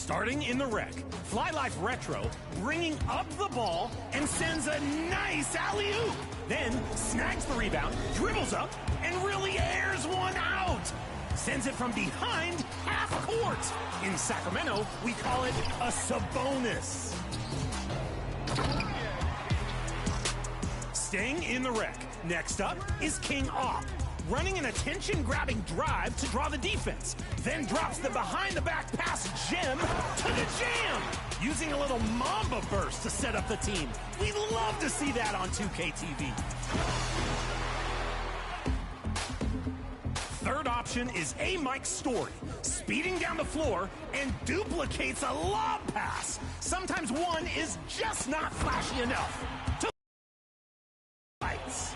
Starting in the rec, Fly Life Retro bringing up the ball and sends a nice alley-oop. Then snags the rebound, dribbles up, and really airs one out. Sends it from behind half court. In Sacramento, we call it a Sabonis. Staying in the rec, next up is King Op, running an attention-grabbing drive to draw the defense, then drops the behind-the-back pass gem to the jam, using a little Mamba burst to set up the team. We love to see that on 2K TV. Third option is A. Mike Story, speeding down the floor and duplicates a lob pass. Sometimes one is just not flashy enough. To lights.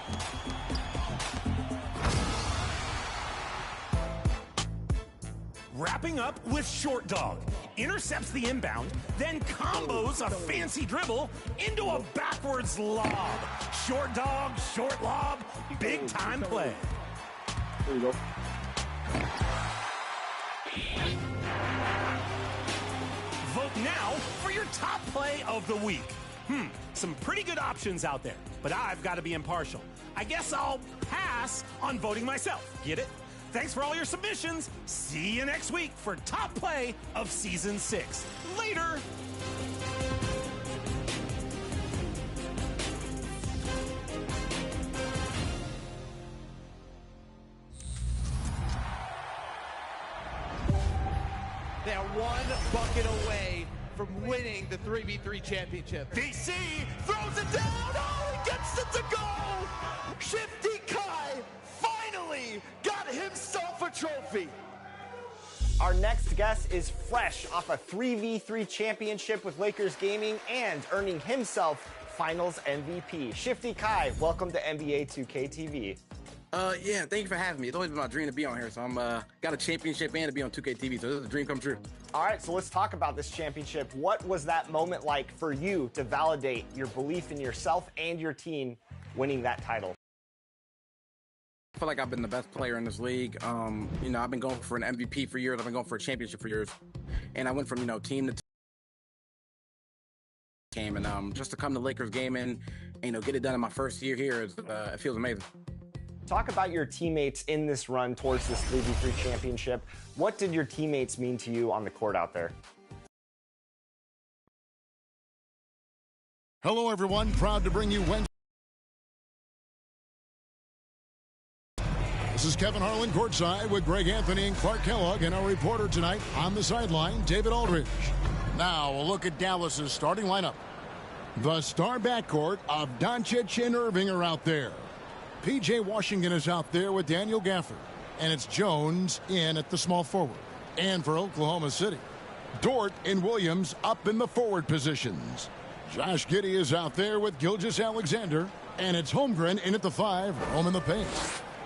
Wrapping up with Short Dog. Intercepts the inbound, then combos a fancy dribble into a backwards lob. Short Dog, short lob, big time play. There you go. Vote now for your top play of the week. Some pretty good options out there, but I've got to be impartial. I guess I'll pass on voting myself. Get it? Thanks for all your submissions. See you next week for top play of season 6. Later. They're one bucket away from winning the 3v3 championship. DC throws it down. Oh, he gets it to go. Shifty Kai finally got himself a trophy. Our next guest is fresh off a 3v3 championship with Lakers Gaming and earning himself Finals MVP. Shifty Kai, welcome to NBA 2K TV. Yeah, thank you for having me. It's always been my dream to be on here, so I'm got a championship and to be on 2K TV, so this is a dream come true. All right, so let's talk about this championship. What was that moment like for you to validate your belief in yourself and your team winning that title? I feel like I've been the best player in this league. You know, I've been going for an MVP for years. I've been going for a championship for years, and I went from team to team, and just to come to Lakers Gaming, and get it done in my first year here, it feels amazing. Talk about your teammates in this run towards this 3v3 championship. What did your teammates mean to you on the court out there? Hello, everyone. Proud to bring you Wednesday. This is Kevin Harlan courtside with Greg Anthony and Clark Kellogg, and our reporter tonight on the sideline, David Aldridge. Now, a look at Dallas's starting lineup. The star backcourt of Doncic and Irving are out there. P.J. Washington is out there with Daniel Gafford. And it's Jones in at the small forward. And for Oklahoma City, Dort and Williams up in the forward positions. Josh Giddey is out there with Gilgeous-Alexander. And it's Holmgren in at the 5, home in the paint.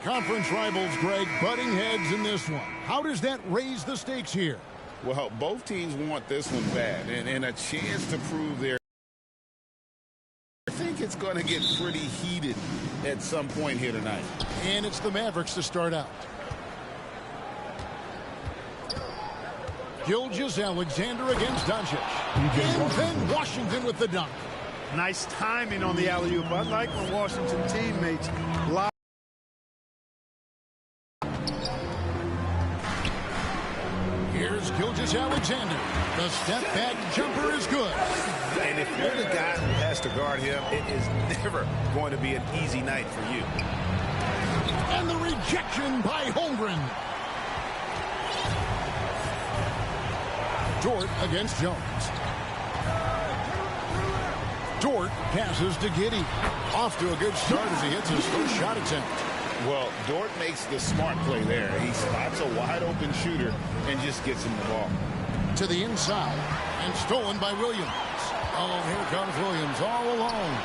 Conference rivals, Greg, butting heads in this one. How does that raise the stakes here? Well, both teams want this one bad and a chance to prove their... I think it's going to get pretty heated at some point here tonight. And it's the Mavericks to start out. Gilgeous-Alexander against Doncic. And then Washington with the dunk. Nice timing on the alley-oop. I like when Washington teammates lie. Here's Gilgeous-Alexander. The step-back jumper is good. And if you're the guy who has to guard him, it is never going to be an easy night for you. And the rejection by Holmgren. Dort against Jones. Dort passes to Giddey. Off to a good start as he hits his first shot attempt. Well, Dort makes the smart play there. He spots a wide-open shooter and just gets him the ball. To the inside, and stolen by Williams. Oh, here comes Williams all alone.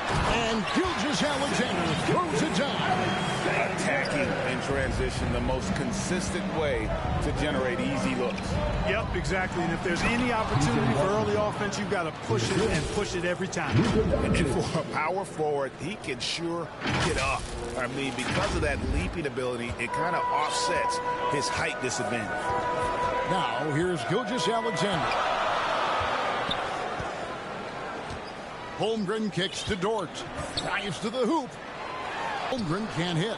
And Gilgeous-Alexander throws it down. Attacking in transition, the most consistent way to generate easy looks. Yep, exactly. And if there's any opportunity for early offense, you've got to push it and push it every time. And for a power forward, he can sure get up. I mean, because of that leaping ability, it kind of offsets his height disadvantage. Now, here's Gilgeous-Alexander. Holmgren kicks to Dort. Dives to the hoop. Holmgren can't hit.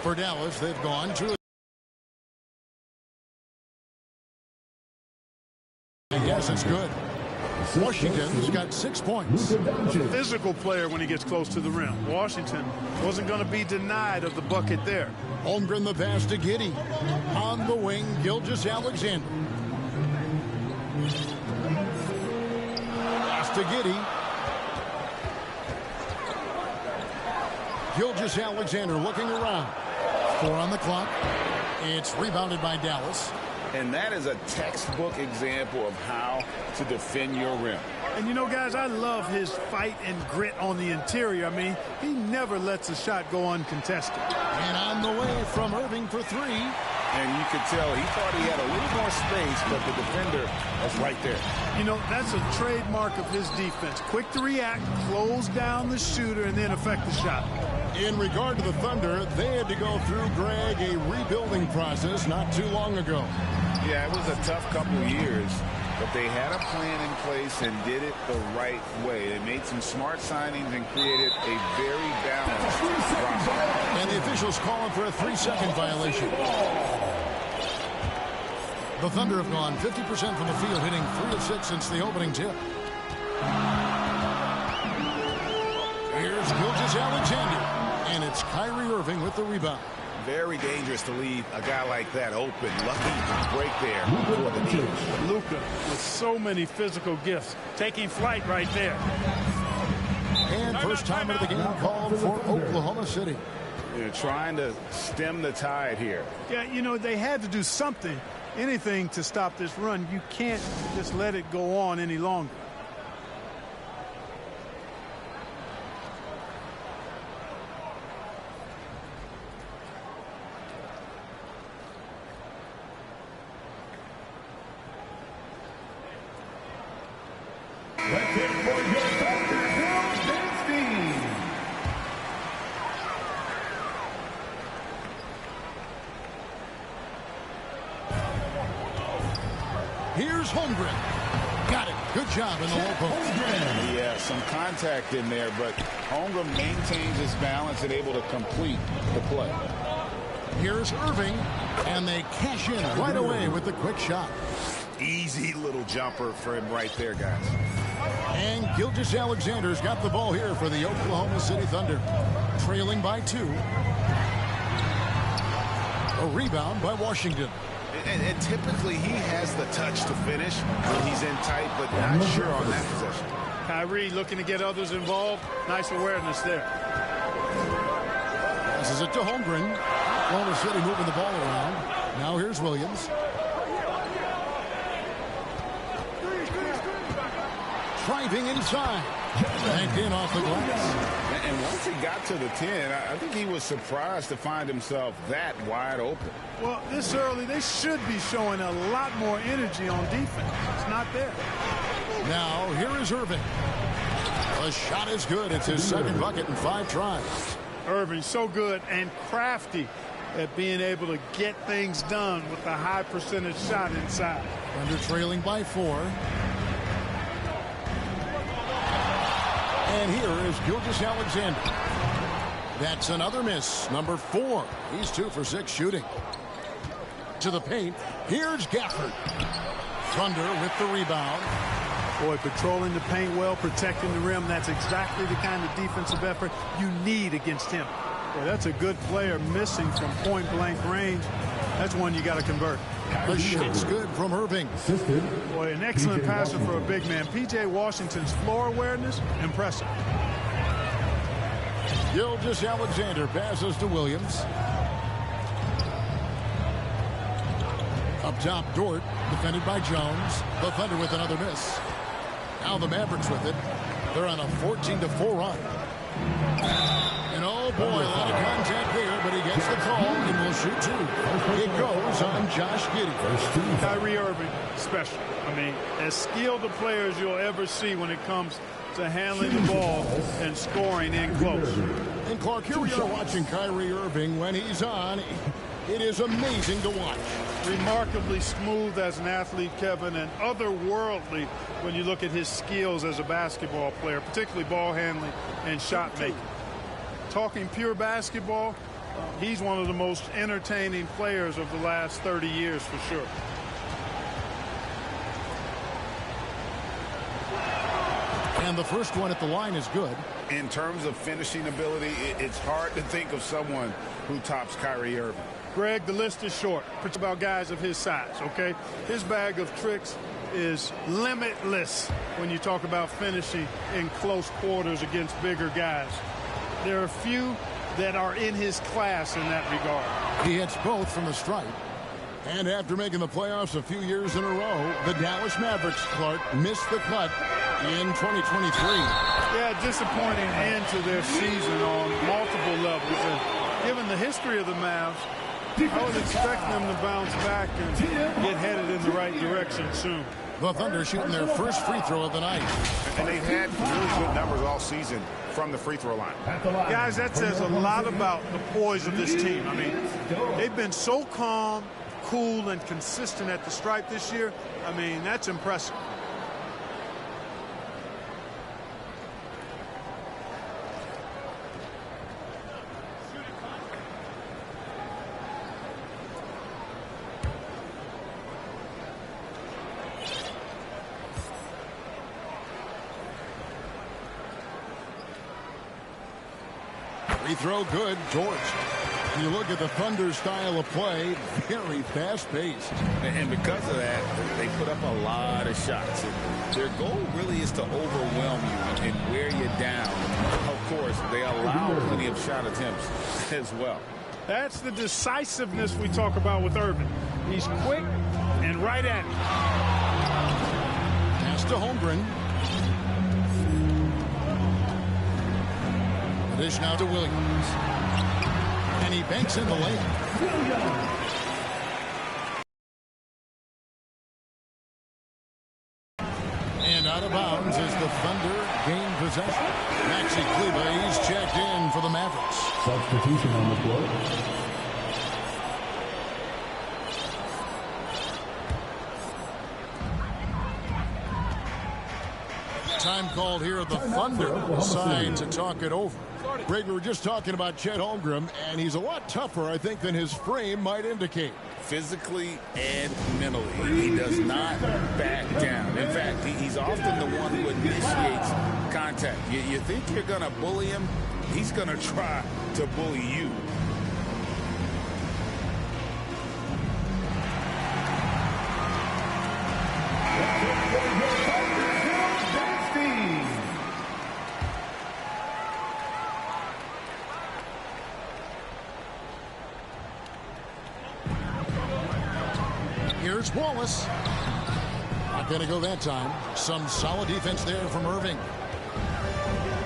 For Dallas, they've gone to... I guess it's good. Washington's got 6 points. Physical player when he gets close to the rim. Washington wasn't going to be denied of the bucket there. Holmgren the pass to Giddey. On the wing, Gilgeous-Alexander. Pass to Giddey. Gilgeous-Alexander looking around. 4 on the clock. It's rebounded by Dallas. And that is a textbook example of how to defend your rim. And you know, guys, I love his fight and grit on the interior. I mean, he never lets a shot go uncontested. And on the way from Irving for 3. And you could tell he thought he had a little more space, but the defender was right there. You know, that's a trademark of his defense. Quick to react, close down the shooter, and then affect the shot. In regard to the Thunder, they had to go through, Greg, a rebuilding process not too long ago. Yeah, it was a tough couple years, but they had a plan in place and did it the right way. They made some smart signings and created a very balanced roster. And the officials calling for a 3-second violation. The Thunder have gone 50% from the field, hitting 3 of 6 since the opening tip. Here's Gilgeous-Alexander, and it's Kyrie Irving with the rebound. Very dangerous to leave a guy like that open. Lucky break there for the team. Luka with so many physical gifts, taking flight right there. And first time of the game called for Oklahoma City. They're trying to stem the tide here. Yeah, you know, they had to do something, anything to stop this run. You can't just let it go on any longer. Let's hear for your Thunder, Bill Bernstein. Here's Holmgren. Got it. Good job in the low post. Yeah, some contact in there, but Holmgren maintains his balance and able to complete the play. Here's Irving, and they cash in right away with the quick shot. Easy little jumper for him right there, guys. And Gilgeous-Alexander's got the ball here for the Oklahoma City Thunder. Trailing by 2. A rebound by Washington. And typically he has the touch to finish when he's in tight, but not sure on that possession. Kyrie looking to get others involved. Nice awareness there. Passes it to Holmgren. Oklahoma City moving the ball around. Now here's Williams. Driving inside. Banked in off the glass. And once he got to the 10, I think he was surprised to find himself that wide open. Well, this early, they should be showing a lot more energy on defense. It's not there. Now, here is Irving. The shot is good. It's his second bucket in 5 tries. Irving, so good and crafty at being able to get things done with a high percentage shot inside. Under trailing by 4. And here is Gilgeous-Alexander. That's another miss. Number 4. He's 2 for 6 shooting. To the paint. Here's Gafford. Thunder with the rebound. Boy, patrolling the paint well, protecting the rim. That's exactly the kind of defensive effort you need against him. Boy, that's a good player missing from point-blank range. That's one you got to convert. The shot's good from Irving. Boy, an excellent passer for a big man. P.J. Washington's floor awareness, impressive. Gilgeous-Alexander passes to Williams. Up top, Dort, defended by Jones. The Thunder with another miss. Now the Mavericks with it. They're on a 14-4 run. And oh boy, a lot of contact there, but he gets the call and will shoot 2. It goes on Josh Giddey. Kyrie Irving, special. I mean, as skilled a player as you'll ever see when it comes to handling the ball and scoring in close. And Clark, here we are watching Kyrie Irving. When he's on, It is amazing to watch. Remarkably smooth as an athlete, Kevin, and otherworldly when you look at his skills as a basketball player, particularly ball handling and shot making. Talking pure basketball, he's one of the most entertaining players of the last 30 years for sure. And the first one at the line is good. In terms of finishing ability, it's hard to think of someone who tops Kyrie Irving. Greg, the list is short. It's about guys of his size, okay? His bag of tricks is limitless when you talk about finishing in close quarters against bigger guys. There are few that are in his class in that regard. He hits both from the stripe. And after making the playoffs a few years in a row, the Dallas Mavericks, Clark, missed the cut in 2023. Yeah, disappointing end to their season on multiple levels. And given the history of the Mavs, I would expect them to bounce back and get headed in the right direction soon. The Thunder shooting their first free throw of the night. And they've had really good numbers all season from the free throw line. Guys, that says a lot about the poise of this team. I mean, they've been so calm, cool, and consistent at the stripe this year. I mean, that's impressive. Free throw good, George. You look at the Thunder style of play, very fast-paced. And because of that, they put up a lot of shots. And their goal really is to overwhelm you and wear you down. Of course, they allow plenty of shot attempts as well. That's the decisiveness we talk about with Irving. He's quick and right at it. Pass to Holmgren. Dish now to Williams. And he banks in the lane. And out of bounds as the Thunder gain possession. Maxi Kleber, he's checked in for the Mavericks. Substitution on the floor. Time called here. The Thunder decide to talk it over. Greg, we were just talking about Chet Holmgren, and he's a lot tougher, I think, than his frame might indicate. Physically and mentally, he does not back down. In fact, he's often the one who initiates contact. You think you're going to bully him, he's going to try to bully you. Here's Wallace. Not going to go that time. Some solid defense there from Irving.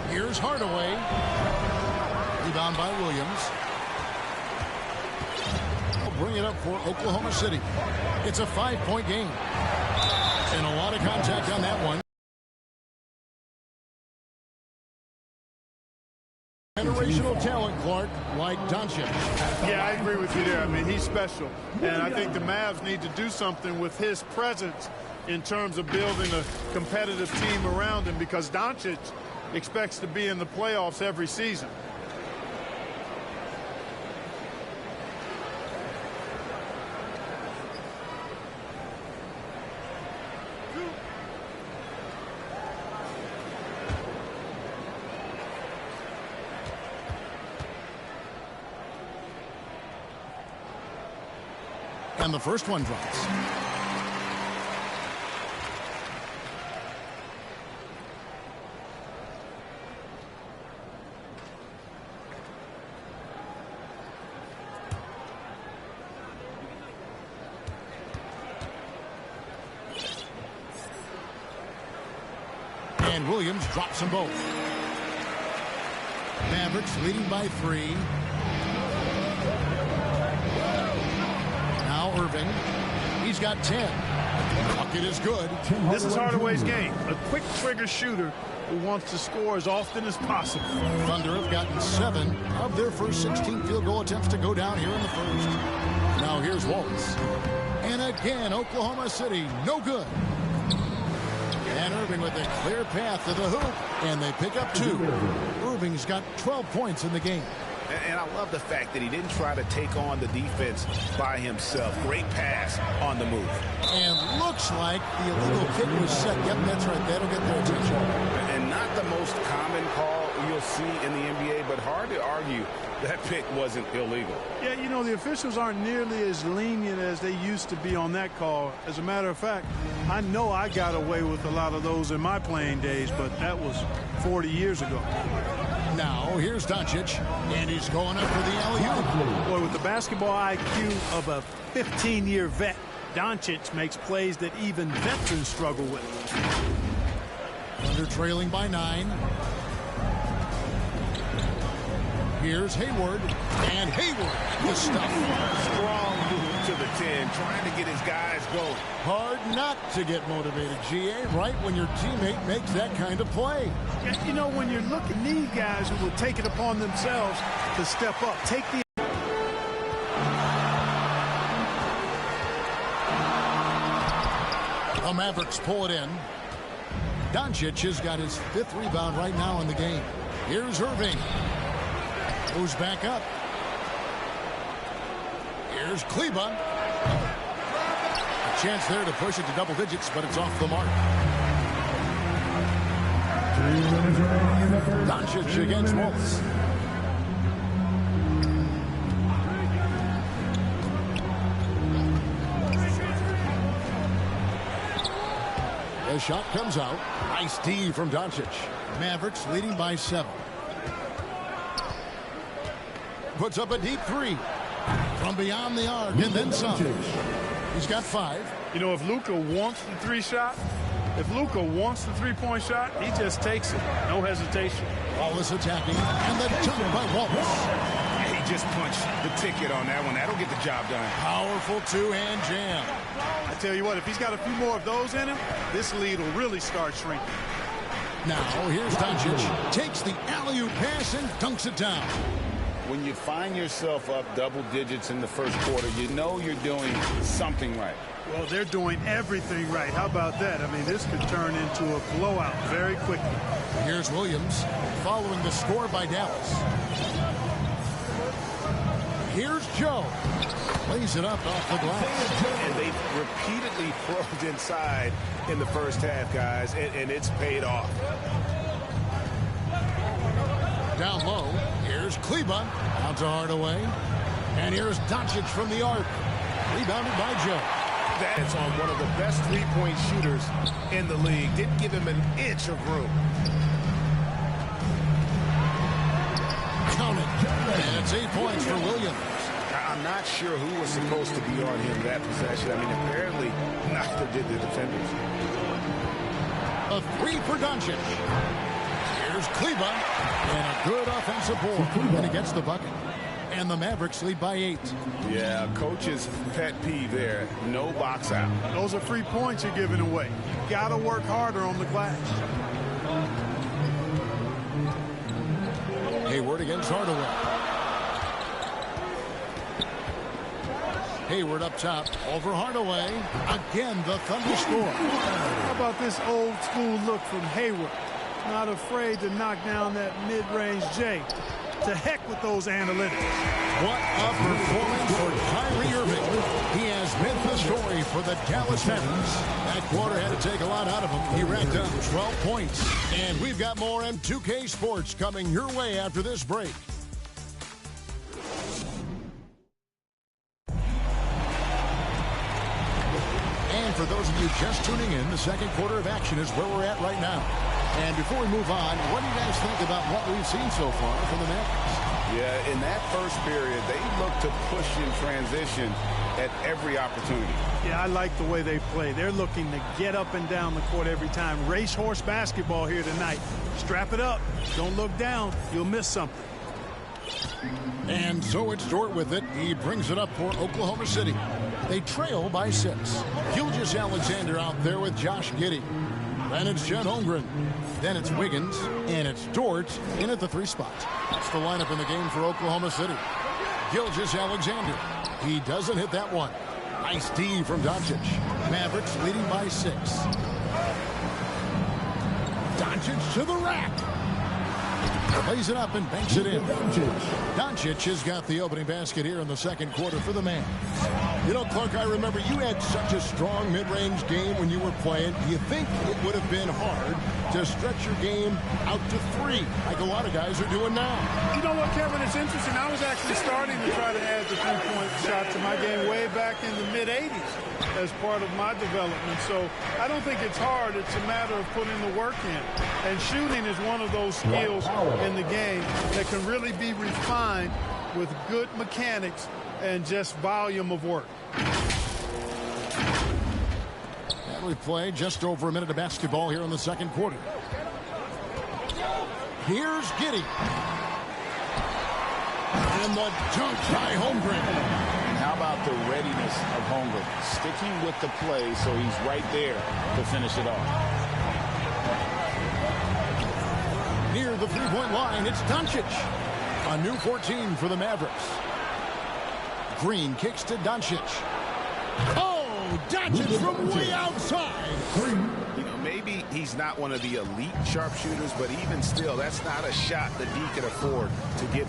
Here's Hardaway. Rebound by Williams. Bring it up for Oklahoma City. It's a 5-point game. And a lot of contact on that one. Generational talent, Clark, like Doncic. Yeah, I agree with you there. I mean, he's special. And I think the Mavs need to do something with his presence in terms of building a competitive team around him, because Doncic expects to be in the playoffs every season. And the first one drops. And Williams drops them both. Mavericks leading by 3. Irving. He's got 10. Bucket is good. This is Hardaway's game. A quick trigger shooter who wants to score as often as possible. Thunder have gotten 7 of their first 16 field goal attempts to go down here in the first. Now here's Waltz. And again, Oklahoma City, no good. And Irving with a clear path to the hoop. And they pick up 2. Irving's got 12 points in the game. And I love the fact that he didn't try to take on the defense by himself. Great pass on the move. And looks like the illegal kick was set. Yep, that's right. That'll get their attention. And not the most common call you'll see in the NBA, but hard to argue that pick wasn't illegal. Yeah, you know, the officials aren't nearly as lenient as they used to be on that call. As a matter of fact, I know I got away with a lot of those in my playing days, but that was 40 years ago. Now, here's Doncic, and he's going up for the alley-oop. Boy, with the basketball IQ of a 15-year vet, Doncic makes plays that even veterans struggle with. Under trailing by 9. Here's Hayward, and Hayward, the stuff. Strong move to the 10, trying to get his guys going. Hard not to get motivated, GA, right when your teammate makes that kind of play. Yeah, you know, when you're looking, need guys who will take it upon themselves to step up. Take the Mavericks pull it in. Doncic has got his 5th rebound right now in the game. Here's Irving. Moves back up. Here's Kleba. A chance there to push it to double digits, but it's off the mark. Doncic against Waltz. The shot comes out. Nice D from Doncic. Mavericks leading by 7. Puts up a deep 3 from beyond the arc and then some. He's got 5. You know, if Luka wants the 3 shot, if Luka wants the 3-point shot, he just takes it. No hesitation. Wallace attacking, and the jump by Wallace. He just punched the ticket on that one. That'll get the job done. Powerful 2-hand jam. I tell you what, if he's got a few more of those in him, this lead will really start shrinking. Now, here's Doncic. Takes the alley-oop pass and dunks it down. When you find yourself up double digits in the first quarter, you know you're doing something right. Well, they're doing everything right. How about that? I mean, this could turn into a blowout very quickly. Here's Williams following the score by Dallas. Here's Joe. Lays it up off the glass. And they repeatedly probed inside in the first half, guys, and it's paid off. Down low, here's Kleba. Out to Hardaway. And here's Doncic from the arc. Rebounded by Joe. That's on one of the best three-point shooters in the league. Didn't give him an inch of room. Count it. And it's 8 points for Williams. I'm not sure who was supposed to be on him that possession. I mean, apparently neither did the defenders. A 3 for Doncic. Here's Kleba. And a good offensive board. And he gets the bucket. And the Mavericks lead by 8. Yeah, coach's pet peeve there. No box out. Those are free points you're giving away. Got to work harder on the glass. Hayward against Hardaway. Hayward up top over Hardaway. Again, the Thunder score. How about this old school look from Hayward? Not afraid to knock down that mid-range J. To heck with those analytics. What a performance for Kyrie Irving. He has been the story for the Dallas Mavericks. That quarter had to take a lot out of him. He racked up 12 points. And we've got more M2K Sports coming your way after this break. And for those of you just tuning in, the second quarter of action is where we're at right now. And before we move on, what do you guys think about what we've seen so far from the Mavericks? Yeah, in that first period, they looked to push in transition at every opportunity. Yeah, I like the way they play. They're looking to get up and down the court every time. Racehorse basketball here tonight. Strap it up. Don't look down. You'll miss something. And so it's Dort with it. He brings it up for Oklahoma City. They trail by 6. Gilgeous-Alexander out there with Josh Giddey. Then it's Chet Holmgren. Then it's Wiggins. And it's Dort in at the 3 spot. That's the lineup in the game for Oklahoma City. Gilgeous-Alexander. He doesn't hit that one. Nice D from Doncic. Mavericks leading by 6. Doncic to the rack. Plays it up and banks it in. Doncic has got the opening basket here in the second quarter for the Mavs. You know, Clark, I remember you had such a strong mid-range game when you were playing. Do you think it would have been hard to stretch your game out to 3 like a lot of guys are doing now? You know what, Kevin? It's interesting. I was actually starting to try to add the three-point shot to my game way back in the mid-'80s as part of my development. So I don't think it's hard. It's a matter of putting the work in. And shooting is one of those skills in the game that can really be refined with good mechanics and just volume of work. And we play just over a minute of basketball here in the second quarter. Here's Giddey. And the dunk by Holmgren. And how about the readiness of Holmgren? Sticking with the play so he's right there to finish it off. Near the three-point line, it's Doncic. A new 14 for the Mavericks. Green kicks to Doncic. Oh, Doncic from way outside. You know, maybe he's not one of the elite sharpshooters, but even still, that's not a shot that he can afford to get.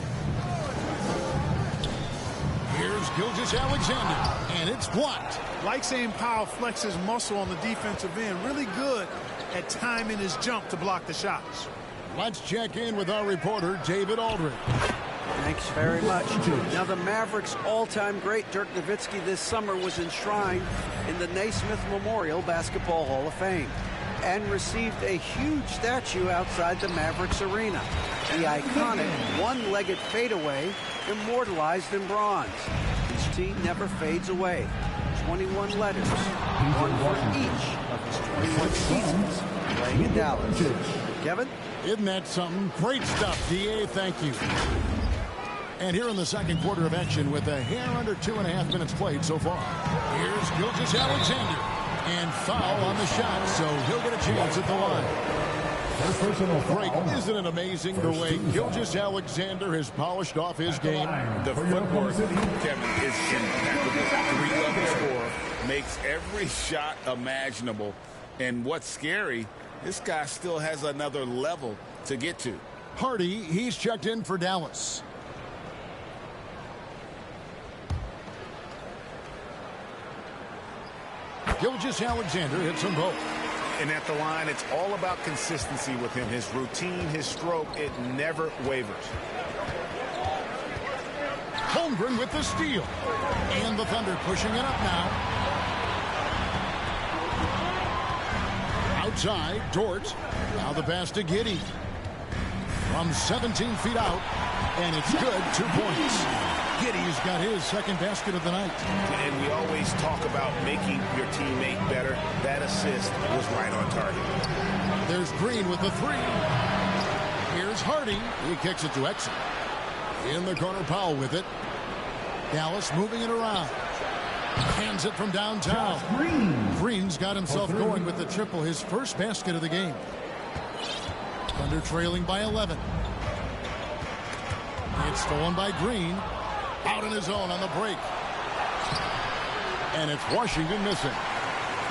Here's Gilgeous-Alexander, and it's blocked. Like seeing Powell flex his muscle on the defensive end. Really good at timing his jump to block the shots. Let's check in with our reporter, David Aldridge. Thanks very much. Now, the Mavericks' all-time great Dirk Nowitzki this summer was enshrined in the Naismith Memorial Basketball Hall of Fame and received a huge statue outside the Mavericks arena. The iconic one-legged fadeaway immortalized in bronze. His team never fades away. 21 letters, one for each of his 21 seasons playing in Dallas. Kevin? Isn't that something? Great stuff, D.A. Thank you. And here in the second quarter of action with a hair under 2.5 minutes played so far. Here's Gilgeous-Alexander. And foul on the shot, so he'll get a chance at the line. Greg, isn't it amazing the way Gilgeous-Alexander has polished off his game? The footwork, Kevin, is impeccable. 3-level scorer, makes every shot imaginable. And what's scary, this guy still has another level to get to. Hardy, he's checked in for Dallas. Gilgeous-Alexander hits them both. And at the line, it's all about consistency with him. His routine, his stroke, it never wavers. Holmgren with the steal. And the Thunder pushing it up now. Outside, Dort. Now the pass to Giddey. From 17 feet out. And it's good. 2 points. Giddey's got his second basket of the night. And we always talk about making your teammate better. That assist was right on target. There's Green with the 3. Here's Hardy. He kicks it to Exum. In the corner, Powell with it. Dallas moving it around. Hands it from downtown. Green's got himself going with the triple, his first basket of the game. Thunder trailing by 11. It's stolen by Green. Out in his own on the break. And it's Washington missing.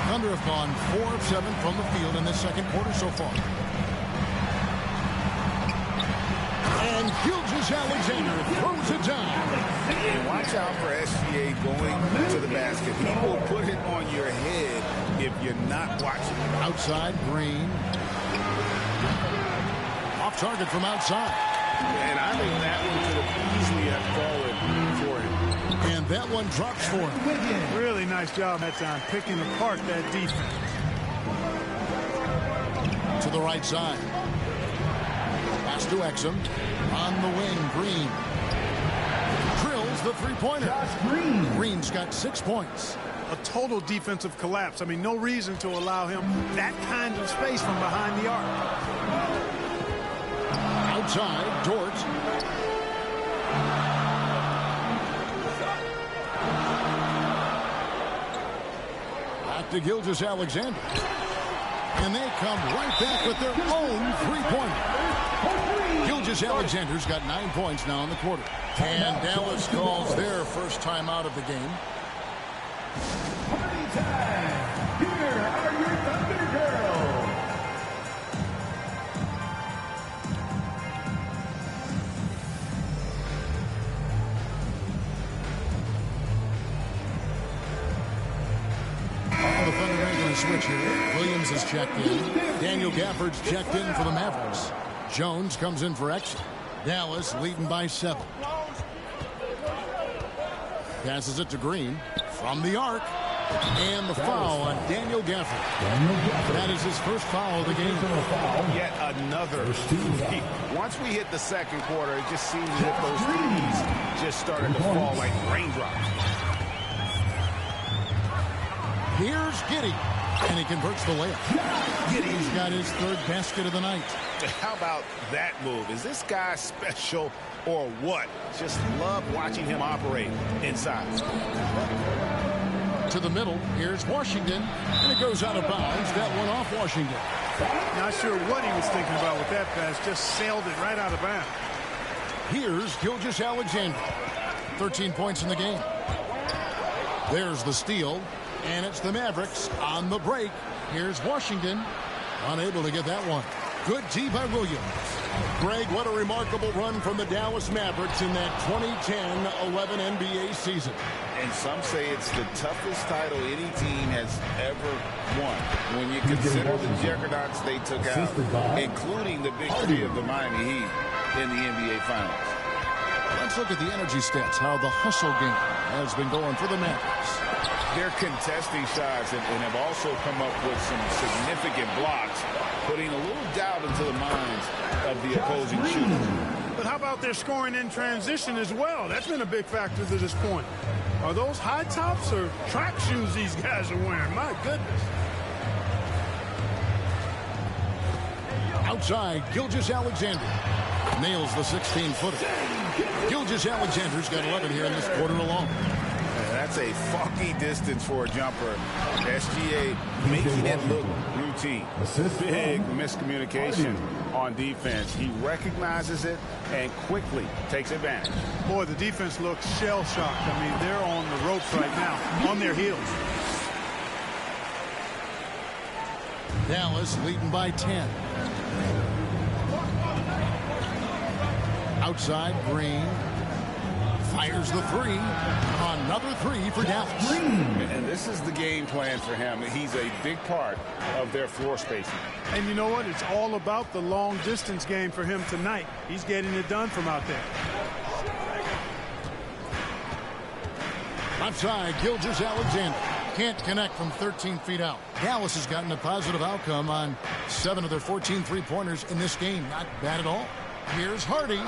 Thunder have gone 4 of 7 from the field in this second quarter so far. And Gilgeous-Alexander throws it down. And watch out for SGA going to the basket. He will put it on your head if you're not watching. Outside, Green. Off target from outside. And I think that one could have easily have fallen for him. And that one drops for him. Really nice job that time, picking apart that defense. To the right side. Pass to Exum. On the wing, Green. Drills the three-pointer. Green's got 6 points. A total defensive collapse. I mean, no reason to allow him that kind of space from behind the arc. Outside, Dort. Back to Gilgeous-Alexander. And they come right back with their own three-pointer. Gilgeous-Alexander's got 9 points now in the quarter. And Dallas calls their first time out of the game. Party time! Here are your Thunder Girls! The Thunder making a switch here. Williams is checked in. Daniel Gafford's checked in for the Mavericks. Jones comes in for extra. Dallas leading by 7. Passes it to Green from the arc. And the foul on Daniel Gafford. That is his first foul of the game. Yet another. Once we hit the second quarter, it just seems as if those threes just started to fall like raindrops. Here's Giddey, and he converts the layup. Giddey's got his third basket of the night. How about that move? Is this guy special or what? Just love watching him operate inside. To the middle, here's Washington, and it goes out of bounds. That one off Washington. Not sure what he was thinking about with that pass. Just sailed it right out of bounds. Here's Gilgeous-Alexander. 13 points in the game. There's the steal. And it's the Mavericks on the break. Here's Washington. Unable to get that one. Good D by Williams. Greg, what a remarkable run from the Dallas Mavericks in that 2010-11 NBA season. And some say it's the toughest title any team has ever won. When you consider the juggernauts they took out, including the victory of the Miami Heat in the NBA Finals. Let's look at the energy stats, how the hustle game has been going for the Mavericks. They're contesting shots and have also come up with some significant blocks, putting a little doubt into the minds of the opposing shooters. But how about their scoring in transition as well? That's been a big factor to this point. Are those high tops or track shoes these guys are wearing? My goodness. Outside, Gilgeous-Alexander nails the 16-footer. Gilgeous-Alexander's got 11 here in this quarter alone. That's a funky distance for a jumper. SGA making it look routine. Big miscommunication on defense. He recognizes it and quickly takes advantage. Boy, the defense looks shell-shocked. I mean, they're on the ropes right now, on their heels. Dallas leading by 10. Outside, Green fires the three. Another three for Dallas. And this is the game plan for him. He's a big part of their floor spacing. And you know what? It's all about the long distance game for him tonight. He's getting it done from out there. Outside, Gilgeous-Alexander can't connect from 13 feet out. Dallas has gotten a positive outcome on 7 of their 14 three-pointers in this game. Not bad at all. Here's Hardy.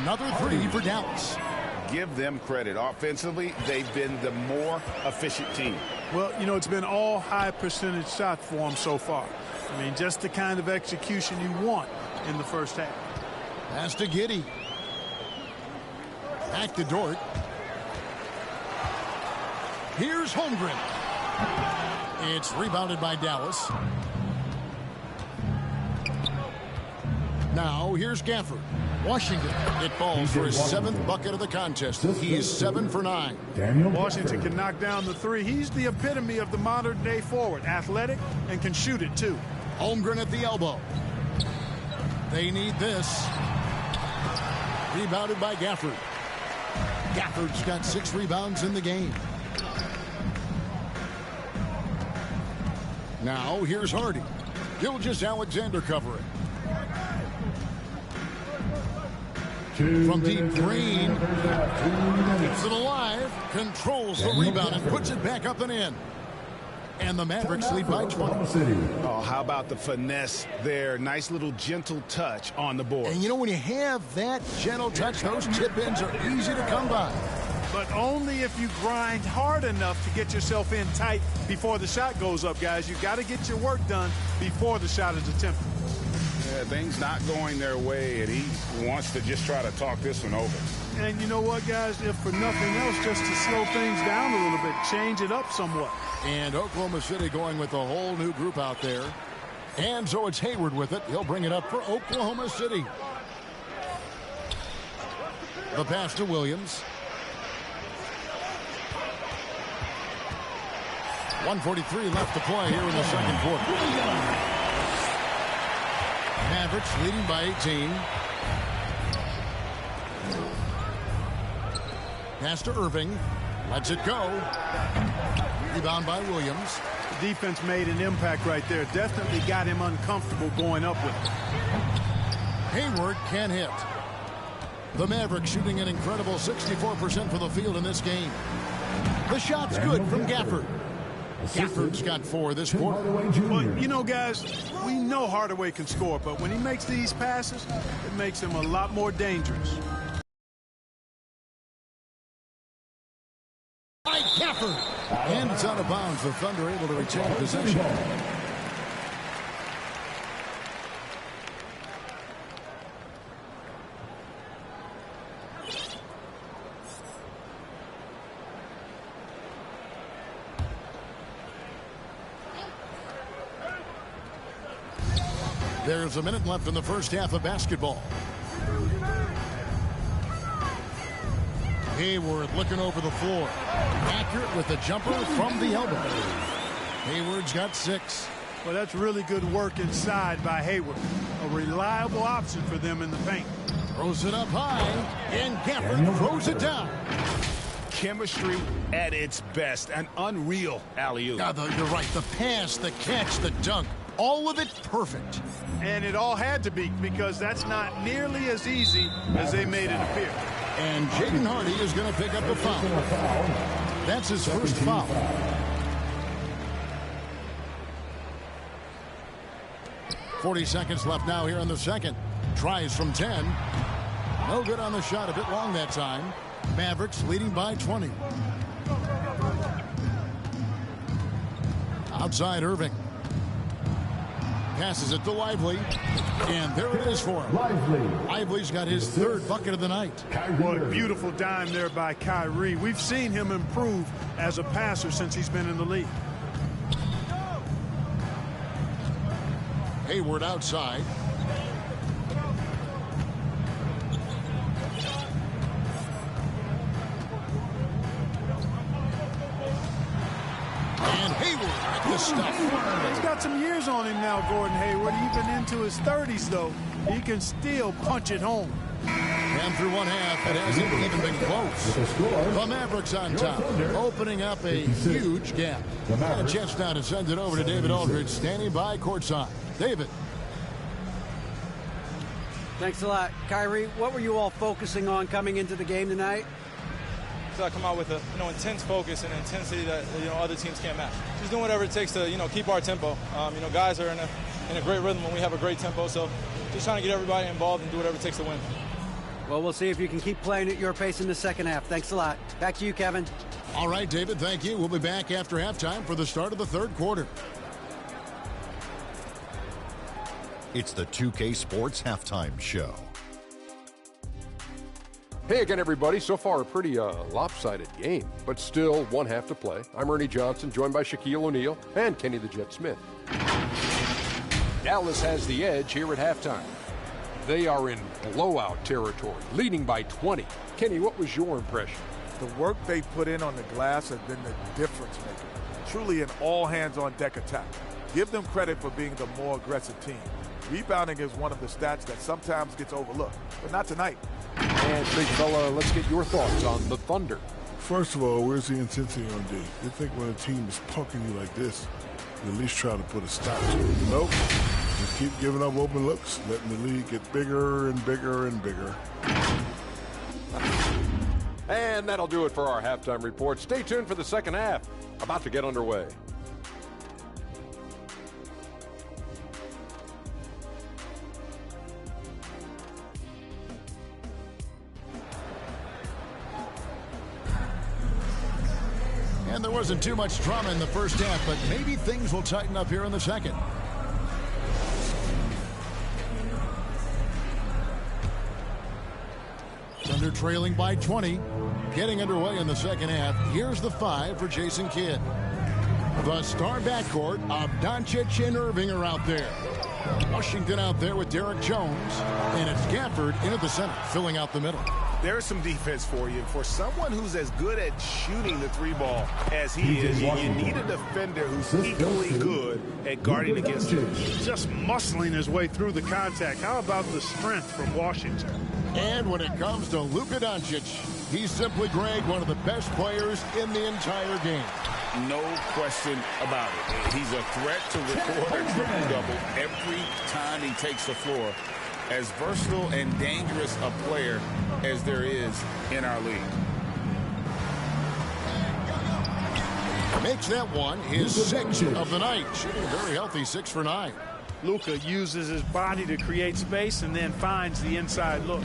Another three for Dallas. Give them credit. Offensively, they've been the more efficient team. Well, you know, it's been all high percentage shots for them so far. I mean, just the kind of execution you want in the first half. Pass to Giddey. Back to Dort. Here's Holmgren. It's rebounded by Dallas. Now here's Gafford. Washington. It falls for his 7th bucket of the contest. He is 7 for 9. Washington can knock down the three. He's the epitome of the modern day forward. Athletic and can shoot it too. Holmgren at the elbow. They need this. Rebounded by Gafford. Gafford's got 6 rebounds in the game. Now here's Hardy. Gilgeous-Alexander covering. From deep, Green keeps it alive, controls the rebound and puts it back up and in. And the Mavericks lead by 20. Oh, how about the finesse there? Nice little gentle touch on the board. And you know, when you have that gentle touch, those tip-ins are easy to come by. But only if you grind hard enough to get yourself in tight before the shot goes up, guys. You got to get your work done before the shot is attempted. Yeah, things not going their way, and he wants to just try to talk this one over. And you know what, guys? If for nothing else, just to slow things down a little bit, change it up somewhat. And Oklahoma City going with a whole new group out there. And so it's Hayward with it. He'll bring it up for Oklahoma City. The pass to Williams. 1:43 left to play here in the second quarter. Mavericks leading by 18. Pass to Irving. Lets it go. Rebound by Williams. The defense made an impact right there. Definitely got him uncomfortable going up with it. Hayward can't hit. The Mavericks shooting an incredible 64% for the field in this game. The shot's good from Gafford. Gafford's got 4 this quarter. Well, you know, guys, we know Hardaway can score, but when he makes these passes, it makes him a lot more dangerous. By Gafford. And it's out of bounds. The Thunder able to retain possession. There's a minute left in the first half of basketball. Hayward looking over the floor. Accurate with the jumper from the elbow. Hayward's got 6. Well, that's really good work inside by Hayward. A reliable option for them in the paint. Throws it up high, and Gafford throws it down. Chemistry at its best. An unreal alley-oop. You're right. The pass, the catch, the dunk. All of it perfect. And it all had to be, because that's not nearly as easy as they made it appear. And Jaden Hardy is going to pick up a foul. That's his first foul. .40 seconds left now here in the second. Tries from 10. No good on the shot. A bit long that time. Mavericks leading by 20. Outside Irving. Passes it to Lively. And there it is for him. Lively's got his 3rd bucket of the night. What a beautiful dime there by Kyrie. We've seen him improve as a passer since he's been in the league. Hayward outside. And Hayward with the stuff. He's got some years on him now, Gordon Hayward. Even into his 30s, though. He can still punch it home. And through one half, it hasn't even been close. The Mavericks on top, opening up a huge gap. And a chance now to send it over to David Aldridge, standing by courtside. David. Thanks a lot. Kyrie, what were you all focusing on coming into the game tonight? So I come out with a intense focus and intensity that other teams can't match. Just doing whatever it takes to keep our tempo. Guys are in a great rhythm when we have a great tempo. So just trying to get everybody involved and do whatever it takes to win. Well, we'll see if you can keep playing at your pace in the second half. Thanks a lot. Back to you, Kevin. All right, David. Thank you. We'll be back after halftime for the start of the third quarter. It's the 2K Sports Halftime Show. Hey again, everybody. So far, a pretty lopsided game, but still one half to play. I'm Ernie Johnson, joined by Shaquille O'Neal and Kenny the Jet Smith. Dallas has the edge here at halftime. They are in blowout territory, leading by 20. Kenny, what was your impression? The work they put in on the glass has been the difference maker. Truly an all-hands-on-deck attack. Give them credit for being the more aggressive team. Rebounding is one of the stats that sometimes gets overlooked, but not tonight. And big fella, let's get your thoughts on the Thunder. First of all, where's the intensity on D? You think when a team is punking you like this, you at least try to put a stop to it. Nope. Just keep giving up open looks, letting the league get bigger and bigger and bigger. And that'll do it for our halftime report. Stay tuned for the second half. About to get underway. And there wasn't too much drama in the first half, but maybe things will tighten up here in the second. Thunder trailing by 20. Getting underway in the second half. Here's the 5 for Jason Kidd. The star backcourt of Doncic and Irving are out there. Washington out there with Derek Jones. And it's Gafford in at the center, filling out the middle. There's some defense for you. For someone who's as good at shooting the three ball as he is, you need a defender who's equally good at guarding against him. Just muscling his way through the contact. How about the strength from Washington? And when it comes to Luka Doncic, he's simply, Greg, one of the best players in the entire game. No question about it. He's a threat to record a triple-double every time he takes the floor. As versatile and dangerous a player as there is in our league. Makes that one his 6th of the night. Shooting a very healthy 6 for 9. Luka uses his body to create space and then finds the inside look.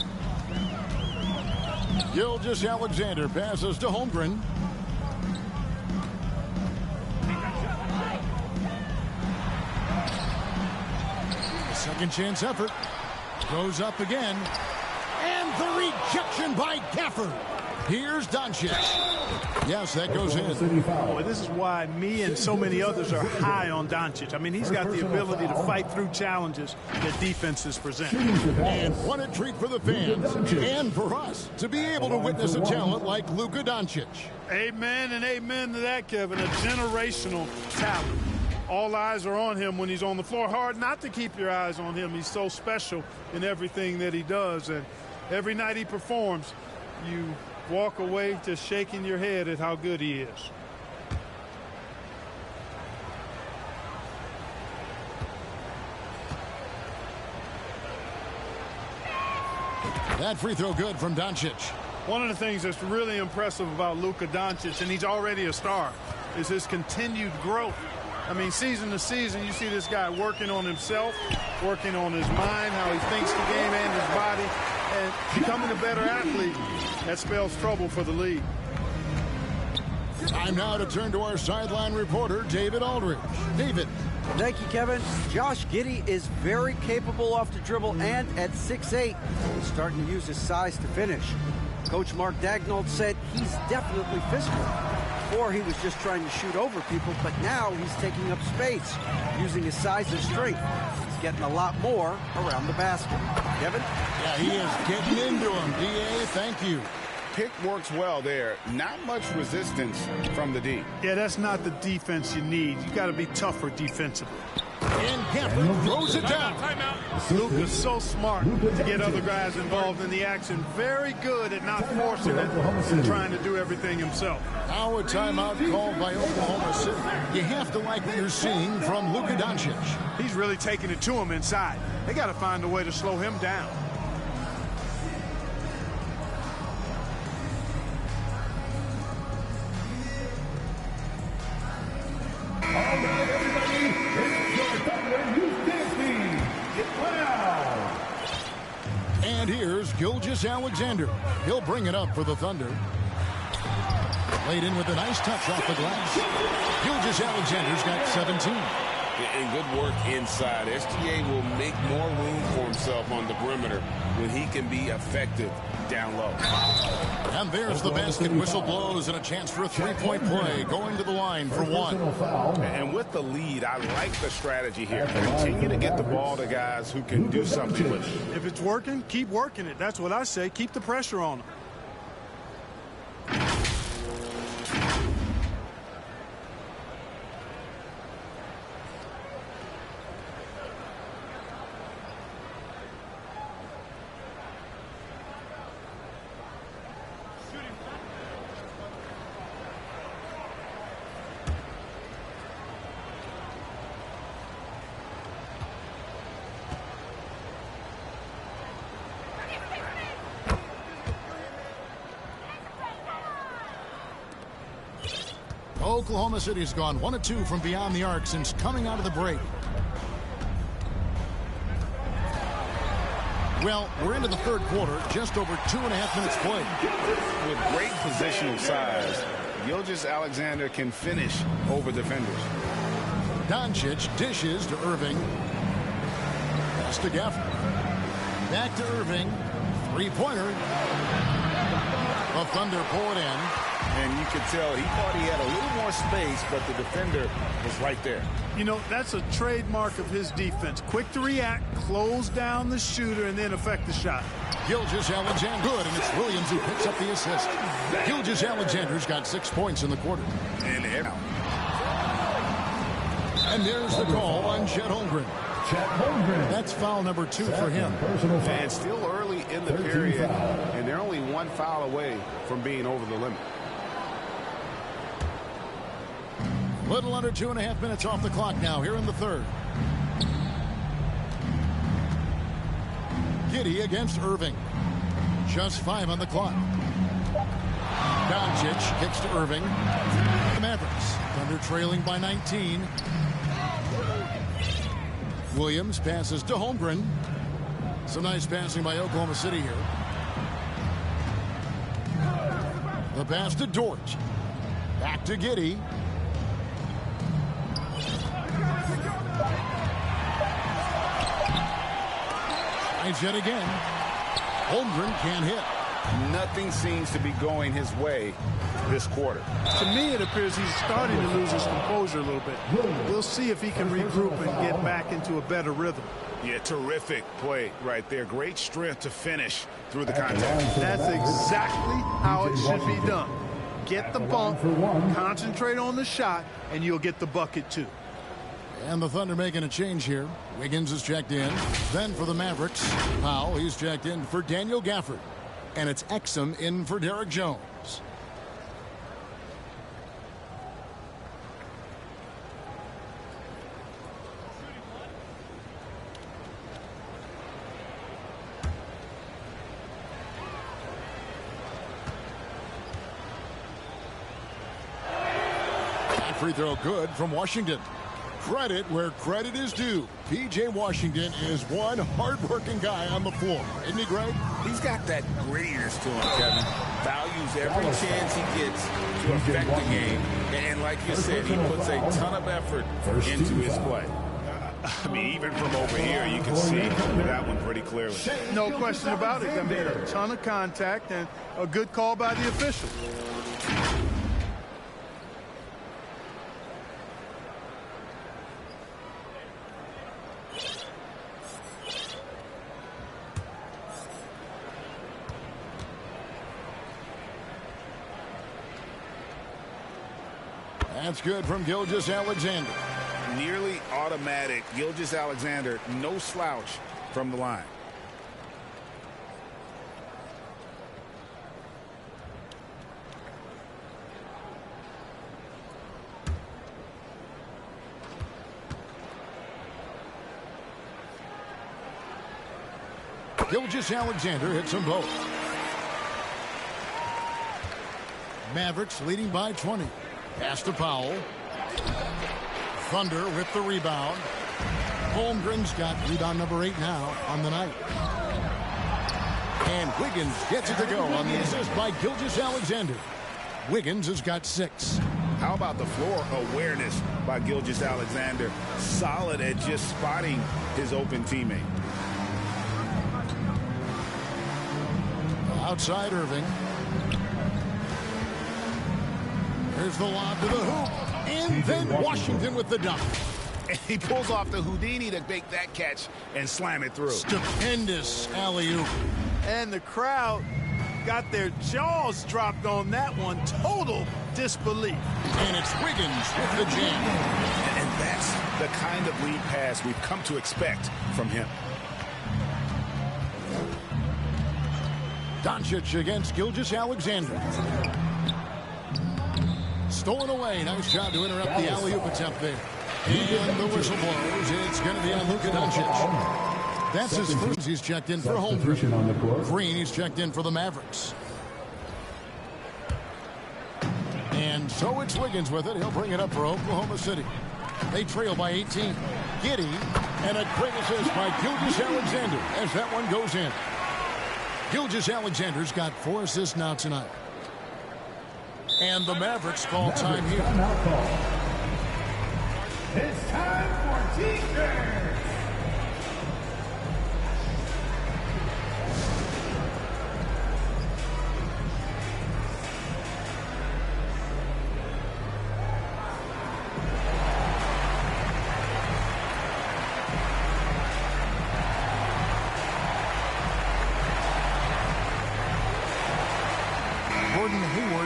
Gilgeous-Alexander passes to Holmgren. A second chance effort. Goes up again. And the rejection by Gafford. Here's Doncic. Yes, that goes in. Boy, this is why me and so many others are high on Doncic. I mean, he's got the ability to fight through challenges that defenses present. And what a treat for the fans and for us to be able to witness a talent like Luka Doncic. Amen and amen to that, Kevin. A generational talent. All eyes are on him when he's on the floor. Hard not to keep your eyes on him. He's so special in everything that he does. And every night he performs, you walk away just shaking your head at how good he is. That free throw good from Doncic. One of the things that's really impressive about Luka Doncic, and he's already a star, is his continued growth. I mean, season to season, you see this guy working on himself, working on his mind, how he thinks the game and his body, and becoming a better athlete. That spells trouble for the league. Time now to turn to our sideline reporter, David Aldridge. David. Thank you, Kevin. Josh Giddey is very capable off the dribble and at 6'8", he's starting to use his size to finish. Coach Mark Daigneault said he's definitely physical. Before he was just trying to shoot over people, but now he's taking up space, using his size and strength. He's getting a lot more around the basket. Kevin? Yeah, he is getting into him. D.A., thank you. Pick works well there. Not much resistance from the D. Yeah, that's not the defense you need. You got to be tougher defensively. And Gafford throws it down. Luka's so smart to get other guys involved in the action. Very good at not forcing it and trying to do everything himself. Now a timeout called by Oklahoma City. You have to like what you're seeing from Luka Doncic. He's really taking it to him inside. They got to find a way to slow him down. And here's Gilgeous-Alexander. He'll bring it up for the Thunder. Laid in with a nice touch off the glass. Gilgeous-Alexander's got 17. And good work inside. SGA will make more room for himself on the perimeter when he can be effective down low. And there's the basket. Whistle blows and a chance for a three-point play. Going to the line for one. And with the lead, I like the strategy here. Continue to get the ball to guys who can do something with it. If it's working, keep working it. That's what I say. Keep the pressure on them. Oklahoma City's gone 1 of 2 from beyond the arc since coming out of the break. Well, we're into the third quarter, just over 2.5 minutes played. With great positional size, Gilgeous-Alexander can finish over defenders. Doncic dishes to Irving. Pass to Gafford. Back to Irving. Three-pointer. The Thunder pull it in. And you could tell he thought he had a little more space, but the defender was right there. You know, that's a trademark of his defense. Quick to react, close down the shooter, and then affect the shot. Gilgeous-Alexander good, and it's Williams who picks up the assist. Gilgeous-Alexander's got 6 points in the quarter. And there's the call on Chet Holmgren. That's foul number 2 for him. And still early in the period, and they're only 1 foul away from being over the limit. Little under 2.5 minutes off the clock now here in the third. Giddey against Irving. Just 5 on the clock. Doncic kicks to Irving. The Mavericks. Thunder trailing by 19. Williams passes to Holmgren. Some nice passing by Oklahoma City here. The pass to Dort. Back to Giddey. Finds yet again. Holmgren can't hit. Nothing seems to be going his way this quarter. To me, it appears he's starting to lose his composure a little bit. We'll see if he can regroup and get back into a better rhythm. Yeah, terrific play right there. Great strength to finish through the contact. That's exactly how it should be done. Get the bump, concentrate on the shot, and you'll get the bucket too. And the Thunder making a change here. Wiggins is checked in. Then for the Mavericks, Powell, he's checked in for Daniel Gafford. And it's Exum in for Derek Jones. That free throw good from Washington. Credit where credit is due. P.J. Washington is one hard-working guy on the floor. Isn't he, Greg? He's got that grittiness to him, Kevin. Values every chance he gets to affect the game. And like you said, he puts a ton of effort into his play. I mean, even from over here, you can see that one pretty clearly. No question about it. I mean, a ton of contact and a good call by the official. That's good from Gilgeous-Alexander. Nearly automatic. Gilgeous-Alexander, no slouch from the line. Gilgeous-Alexander hits them both. Mavericks leading by 20. Pass to Powell. Thunder with the rebound. Holmgren's got rebound number 8 now on the night. And Wiggins gets it to go on the assist by Gilgeous-Alexander. Wiggins has got 6. How about the floor awareness by Gilgeous-Alexander? Solid at just spotting his open teammate. Outside Irving. Here's the lob to the hoop. And then Washington with the dunk. And he pulls off the Houdini to make that catch and slam it through. Stupendous alley-oop. And the crowd got their jaws dropped on that one. Total disbelief. And it's Wiggins with the jam. And that's the kind of lead pass we've come to expect from him. Doncic against Gilgeous-Alexander. Stolen away. Nice job to interrupt the alley-oop attempt there. And the whistle blows. It's going to be on Luka Doncic. That's his first. He's checked in for Holmgren. Green, he's checked in for the Mavericks. And so it's Wiggins with it. He'll bring it up for Oklahoma City. They trail by 18. Giddey, and a great assist by Gilgeous-Alexander as that one goes in. Gilgeous-Alexander's got 4 assists now tonight. And the Mavericks call time here. It's time for defense.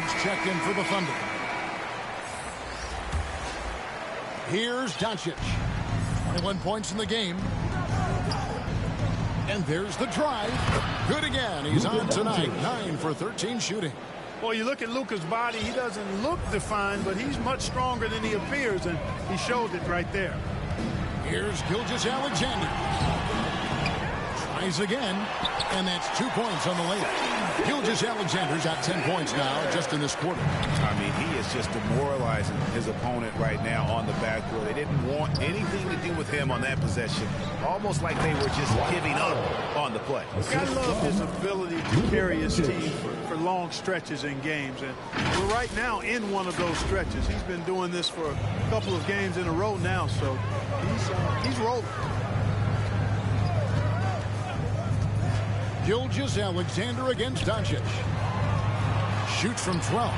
Edwards checked in for the Thunder. Here's Doncic. 21 points in the game. And there's the drive. Good again. He's on tonight. 9 for 13 shooting. Well, you look at Luka's body. He doesn't look defined, but he's much stronger than he appears, and he showed it right there. Here's Gilgeous-Alexander. Tries again, and that's 2 points on the layup. Gilgeous-Alexander's got 10 points now just in this quarter. I mean, he is just demoralizing his opponent right now on the backcourt. They didn't want anything to do with him on that possession. Almost like they were just giving up on the play. I love his ability to carry his team for long stretches in games. And we're right now in one of those stretches. He's been doing this for a couple of games in a row now, so he's rolling. Gilgeous-Alexander against Doncic. Shoots from 12.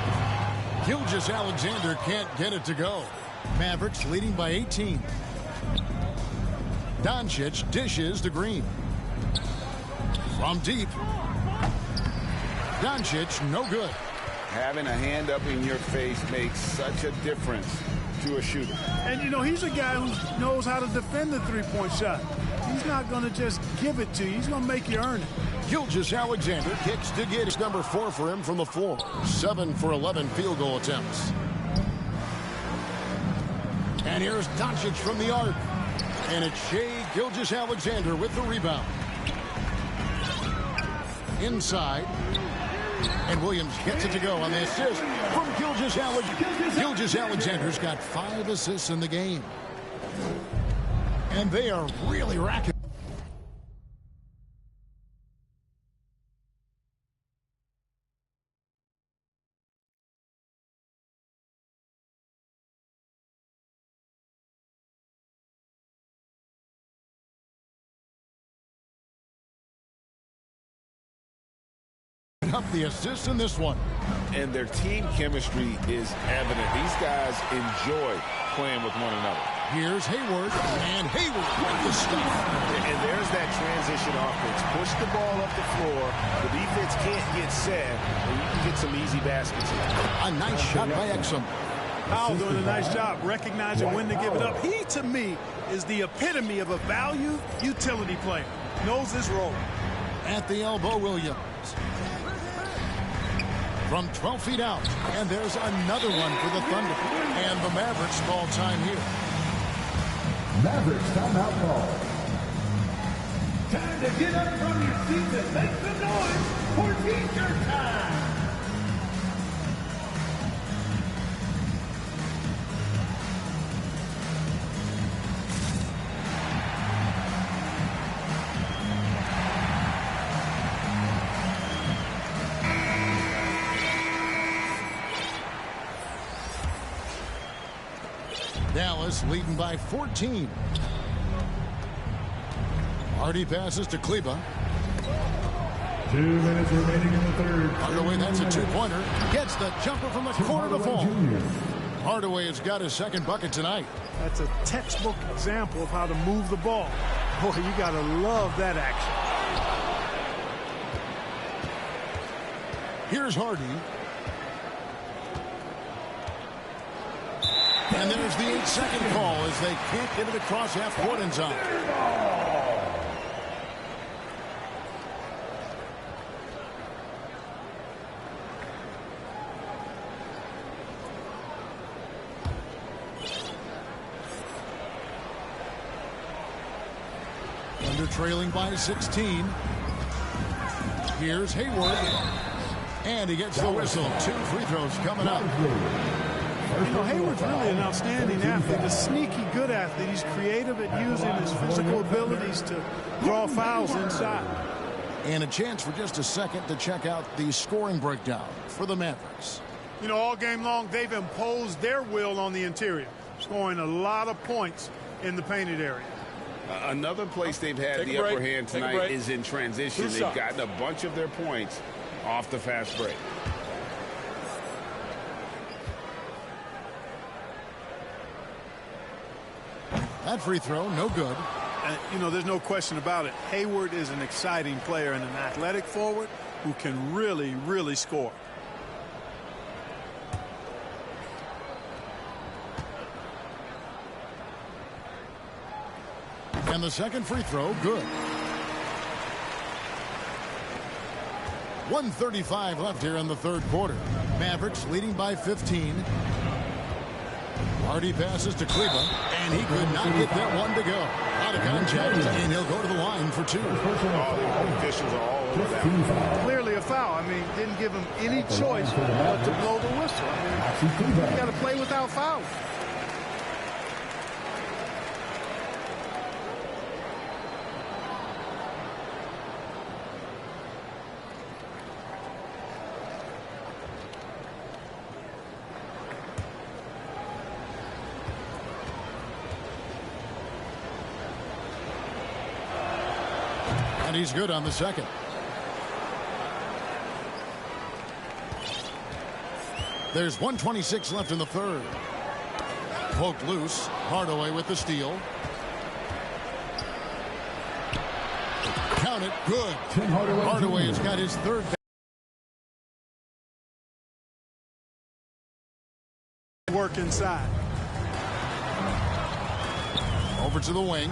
Gilgeous-Alexander can't get it to go. Mavericks leading by 18. Doncic dishes to Green. From deep. Doncic, no good. Having a hand up in your face makes such a difference to a shooter. And, you know, he's a guy who knows how to defend the three-point shot. He's not going to just give it to you. He's going to make you earn it. Gilgeous-Alexander kicks to get. It's number 4 for him from the floor. 7 for 11 field goal attempts. And here's Doncic from the arc. And it's Shai Gilgeous-Alexander with the rebound. Inside. And Williams gets it to go on the assist from Gilgeous-Alexander. Gilgeous-Alexander's got 5 assists in the game. And they are really racking. Up the assist in this one. And their team chemistry is evident. These guys enjoy playing with one another. Here's Hayward, and Hayward with the stuff. And there's that transition offense. Push the ball up the floor. The defense can't get set, and you can get some easy baskets. A nice shot by Exum. Powell doing a nice job recognizing when to give it up. He, to me, is the epitome of a value utility player. Knows his role. At the elbow, Williams. From 12 feet out. And there's another one for the Thunder. And the Mavericks call time here. Mavericks timeout call. Time to get up from your seats and make some noise for T-shirt time. Dallas leading by 14. Hardy passes to Kleba. 2 minutes remaining in the third. Hardaway, that's a 2-pointer. Gets the jumper from the corner to fall. Hardaway has got his second bucket tonight. That's a textbook example of how to move the ball. Boy, you got to love that action. Here's Hardy. And there's the 8-second call as they can't get it across half-court in time. Under trailing by 16. Here's Hayward. And he gets the whistle. 2 free throws coming up. You know, Hayward's really an outstanding athlete, a sneaky good athlete. He's creative at using his physical abilities to draw fouls inside. And a chance for just a second to check out the scoring breakdown for the Mavericks. You know, all game long, they've imposed their will on the interior, scoring a lot of points in the painted area. Another place they've had the upper hand tonight is in transition. They've gotten a bunch of their points off the fast break. That free throw, no good. You know, there's no question about it. Hayward is an exciting player and an athletic forward who can really, really score. And the second free throw, good. 1:35 left here in the third quarter. Mavericks leading by 15. Hardy passes to Kleba, and he could not get that one to go. Out of contact, and he'll go to the line for two. All the officials are all over that. Clearly a foul. I mean, didn't give him any choice but to blow the whistle. I mean, you got to play without fouls. And he's good on the second. There's 1:26 left in the third. Poked loose. Hardaway with the steal. Count it. Good. Hardaway has got his third. Work inside. Over to the wing.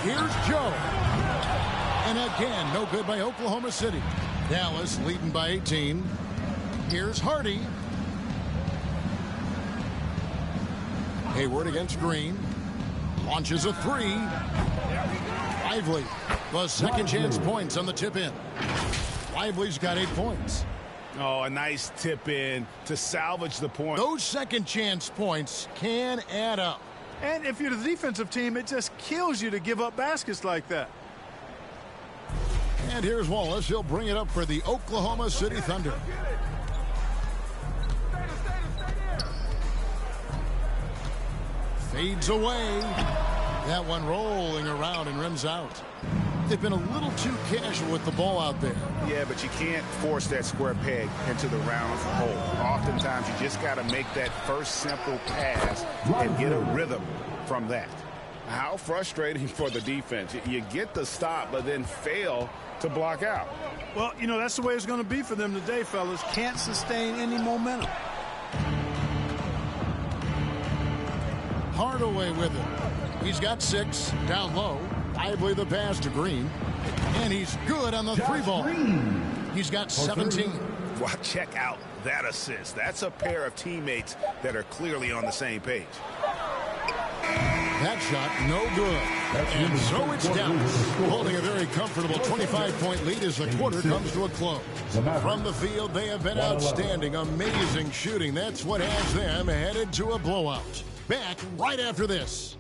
Here's Joe. And again, no good by Oklahoma City. Dallas leading by 18. Here's Hardy. Hayward against Green. Launches a three. Lively. The second chance points on the tip in. Lively's got 8 points. Oh, a nice tip in to salvage the point. Those second chance points can add up. And if you're the defensive team, it just kills you to give up baskets like that. And here's Wallace. He'll bring it up for the Oklahoma City Thunder. Fades away. That one rolling around and rims out. They've been a little too casual with the ball out there. Yeah, but you can't force that square peg into the round hole. Oftentimes, you just got to make that first simple pass and get a rhythm from that. How frustrating for the defense. You get the stop, but then fail to block out. Well, you know, that's the way it's going to be for them today, fellas. Can't sustain any momentum. Hardaway with it. He's got 6 down low. Lively the pass to Green. And he's good on the three ball. He's got 17. Well, check out that assist. That's a pair of teammates that are clearly on the same page. That shot, no good. And so it's Dallas, holding a very comfortable 25-point lead as the quarter comes to a close. From the field, they have been outstanding, amazing shooting. That's what has them headed to a blowout. Back right after this.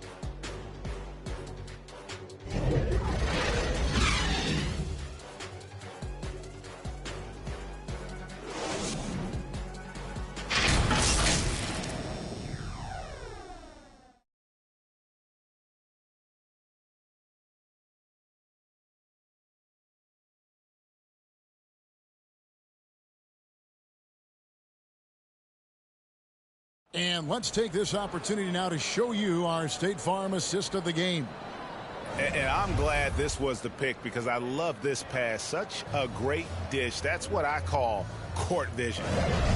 And let's take this opportunity now to show you our State Farm assist of the game. And I'm glad this was the pick because I love this pass. Such a great dish. That's what I call court vision.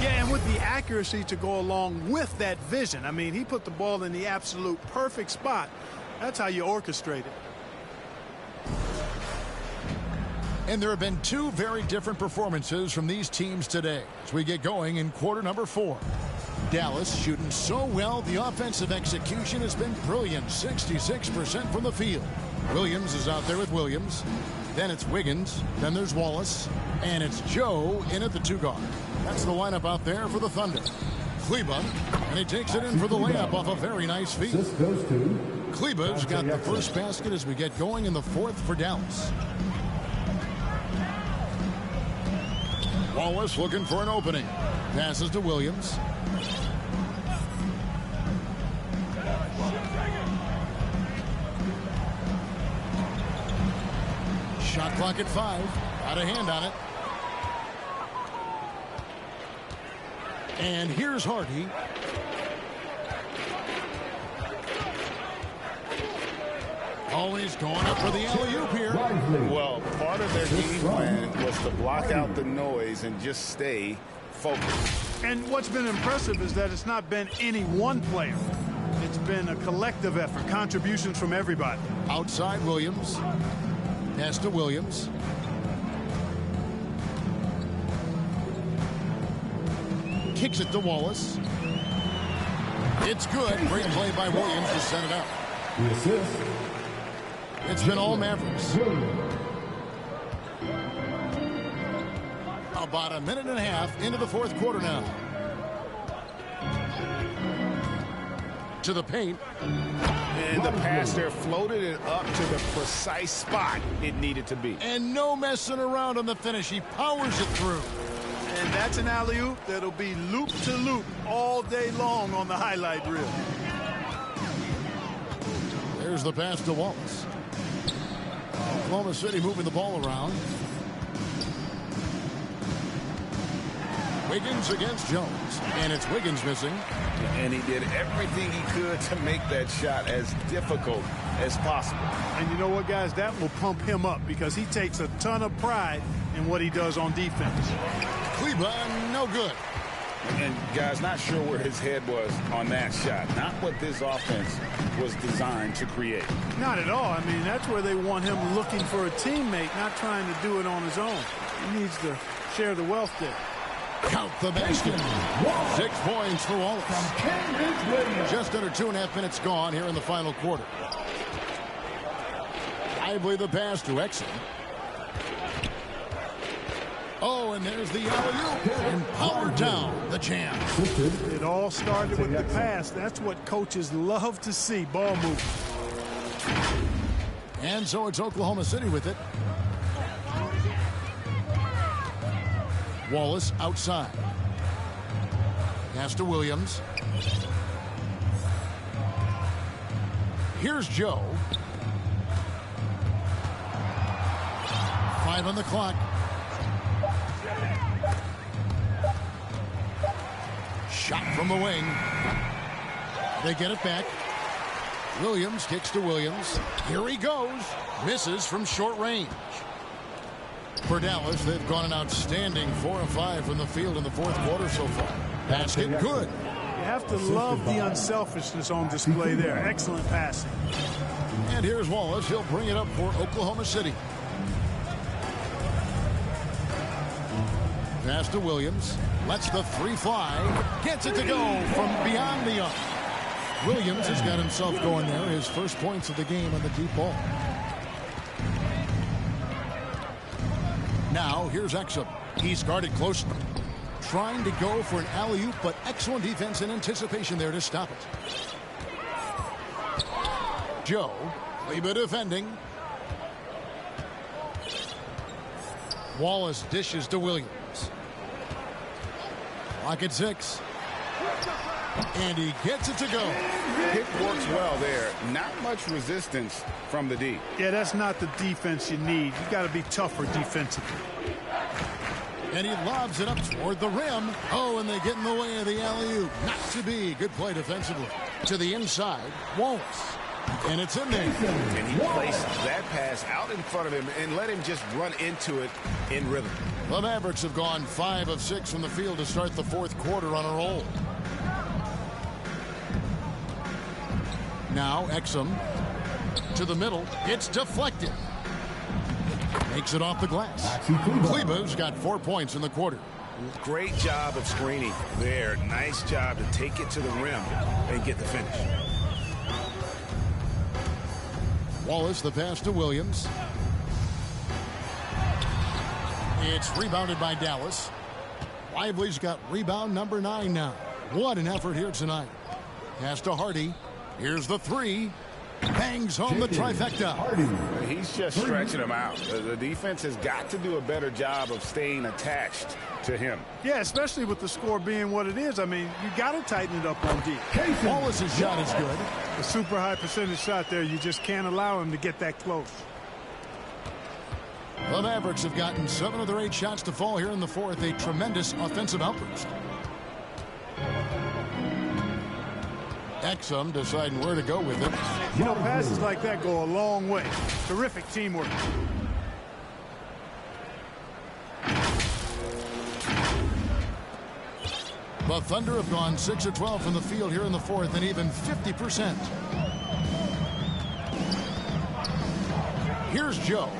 Yeah, and with the accuracy to go along with that vision. I mean, he put the ball in the absolute perfect spot. That's how you orchestrate it. And there have been 2 very different performances from these teams today as we get going in quarter number 4. Dallas shooting so well, the offensive execution has been brilliant, 66% from the field. Williams is out there with Williams. Then it's Wiggins. Then there's Wallace. And it's Joe in at the 2 guard. That's the lineup out there for the Thunder. Kleba, and he takes it in for the layup off a very nice feed. Kleba's got the first basket as we get going in the 4th for Dallas. Wallace looking for an opening. Passes to Williams. Shot clock at 5. Got a hand on it. And here's Hardy. Always going up for the alley-oop here. Well, part of their game plan was to block out the noise and just stay focused. And what's been impressive is that it's not been any one player. It's been a collective effort, contributions from everybody. Outside Williams. Pass to Williams. Kicks it to Wallace. It's good. Great play by Williams to set it up. The assist. It's been all Mavericks. About a minute and a half into the fourth quarter now. To the paint. And the pass there floated it up to the precise spot it needed to be. And no messing around on the finish. He powers it through. And that's an alley-oop that'll be loop to loop all day long on the highlight reel. There's the pass to Wallace. Oklahoma City moving the ball around. Wiggins against Jones. And it's Wiggins missing. And he did everything he could to make that shot as difficult as possible. And you know what, guys? That will pump him up because he takes a ton of pride in what he does on defense. Kleba, no good. And guys, not sure where his head was on that shot. Not what this offense was designed to create. Not at all. I mean, that's where they want him looking for a teammate, not trying to do it on his own. He needs to share the wealth there. Count the basket. 6 points for Wallace. Just under 2.5 minutes gone here in the final quarter. Lively the pass to Exum. Oh, and there's the alley-oop. And powered down the jam. It all started with the pass. That's what coaches love to see. Ball movement. And so it's Oklahoma City with it. Wallace outside. Pass to Williams. Here's Joe. 5 on the clock. Shot from the wing. They get it back. Williams kicks to Williams. Here he goes. Misses from short range. For Dallas, they've gone an outstanding 4 of 5 from the field in the fourth quarter so far. Basket good. You have to love the unselfishness on display there. Excellent passing. And here's Wallace. He'll bring it up for Oklahoma City. Pass to Williams. Lets the 3 fly. Gets it to go from beyond the arc. Williams has got himself going there. His first points of the game on the deep ball. Now, here's Exum. He's guarded closely. Trying to go for an alley-oop, but excellent defense and anticipation there to stop it. Joe, Kleba defending. Wallace dishes to Williams. Clock at 6. And he gets it to go. Pick works well there. Not much resistance from the D. Yeah, that's not the defense you need. You got to be tougher defensively. And he lobs it up toward the rim. Oh, and they get in the way of the alley-oop. Not to be. Good play defensively. To the inside, Wallace. And it's in there. And he placed that pass out in front of him and let him just run into it in rhythm. The Mavericks have gone 5 of 6 from the field to start the fourth quarter on a roll. Now Exum to the middle. It's deflected. Makes it off the glass. Kleba's got 4 points in the quarter. Great job of screening there. Nice job to take it to the rim and get the finish. Wallace, the pass to Williams. It's rebounded by Dallas. Lively's got rebound number 9 now. What an effort here tonight. Pass to Hardy. Here's the 3. Bangs home the trifecta. He's just stretching him out. The defense has got to do a better job of staying attached to him. Yeah, especially with the score being what it is. I mean, you got to tighten it up on D. Wallace's shot is good. A super high percentage shot there. You just can't allow him to get that close. The Mavericks have gotten 7 of their 8 shots to fall here in the fourth. A tremendous offensive outburst. Exum deciding where to go with it. You know, passes like that go a long way. Terrific teamwork. The Thunder have gone 6 of 12 from the field here in the fourth, and even 50%. Here's Joe.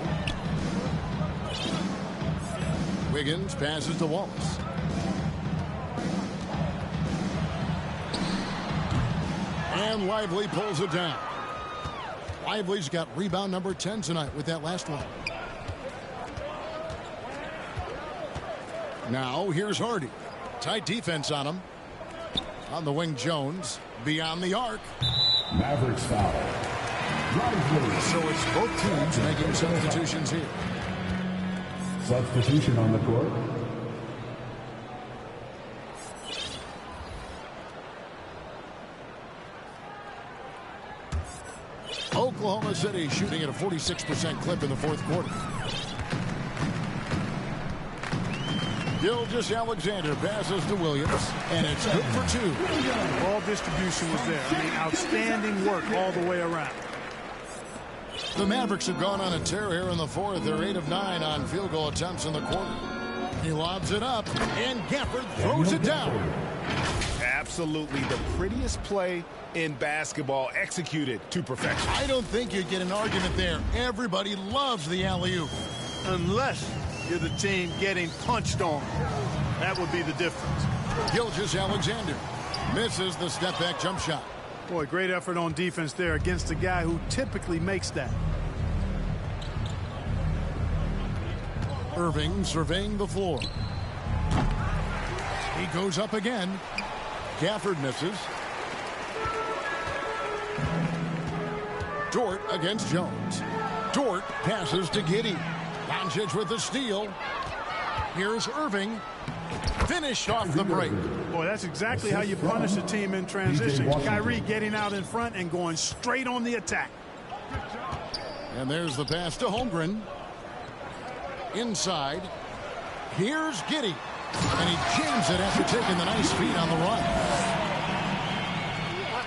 Wiggins passes to Wallace. And Lively pulls it down. Lively's got rebound number 10 tonight with that last one. Now here's Hardy. Tight defense on him. On the wing, Jones. Beyond the arc. Mavericks foul. Lively. So it's both teams making substitutions here. Substitution on the court. Oklahoma City shooting at a 46% clip in the fourth quarter. Gilgeous-Alexander passes to Williams, and it's good for two. Ball distribution was there. I mean, outstanding work all the way around. The Mavericks have gone on a tear here in the fourth. They're 8 of 9 on field goal attempts in the quarter. He lobs it up, and Gafford throws it down. Absolutely the prettiest play in basketball, executed to perfection. I don't think you'd get an argument there. Everybody loves the alley-oop. Unless you're the team getting punched on. That would be the difference. Gilgeous-Alexander misses the step-back jump shot. Boy, great effort on defense there against a guy who typically makes that. Irving surveying the floor. He goes up again. Gafford misses. Dort against Jones. Dort passes to Giddey. Doncic with the steal. Here's Irving. Finished off the break. Boy, that's exactly how you punish a team in transition. Kyrie getting out in front and going straight on the attack. And there's the pass to Holmgren. Inside. Here's Giddey. And he jams it after taking the nice feed on the run.